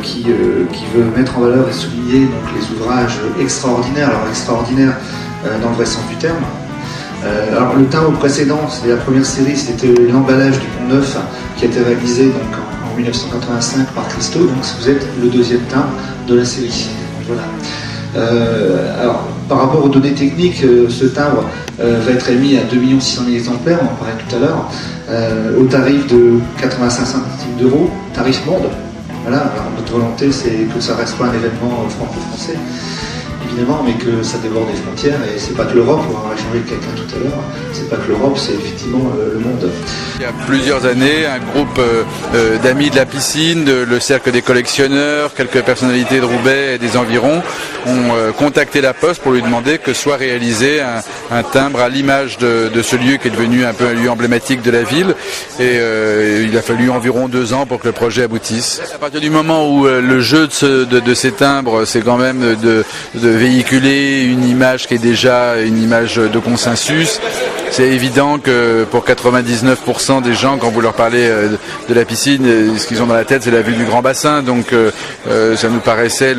qui veut mettre en valeur et souligner donc, les ouvrages extraordinaires, alors extraordinaires dans le vrai sens du terme. Alors le timbre précédent, c'est la première série, c'était l'emballage du Pont Neuf qui a été réalisé donc, en 1985 par Christo, donc vous êtes le deuxième timbre de la série. Voilà. Alors, par rapport aux données techniques, ce timbre va être émis à 2 600 000 exemplaires, on en parlait tout à l'heure, au tarif de 85 centimes d'euros, tarif monde. Voilà, alors notre volonté c'est que ça reste pas un événement franco-français, évidemment, mais que ça déborde des frontières, et c'est pas que l'Europe, on va échanger avec quelqu'un tout à l'heure, c'est pas que l'Europe, c'est effectivement le monde. Il y a plusieurs années, un groupe d'amis de la piscine, le cercle des collectionneurs, quelques personnalités de Roubaix et des environs ont contacté la Poste pour lui demander que soit réalisé un timbre à l'image de ce lieu qui est devenu un peu un lieu emblématique de la ville, et il a fallu environ 2 ans pour que le projet aboutisse. À partir du moment où le jeu de ces timbres, c'est quand même de véhiculer une image qui est déjà une image de consensus, c'est évident que pour 99% des gens, quand vous leur parlez de la piscine, ce qu'ils ont dans la tête, c'est la vue du grand bassin. Donc ça nous paraissait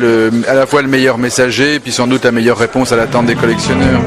à la fois le meilleur messager et puis sans doute la meilleure réponse à l'attente des collectionneurs.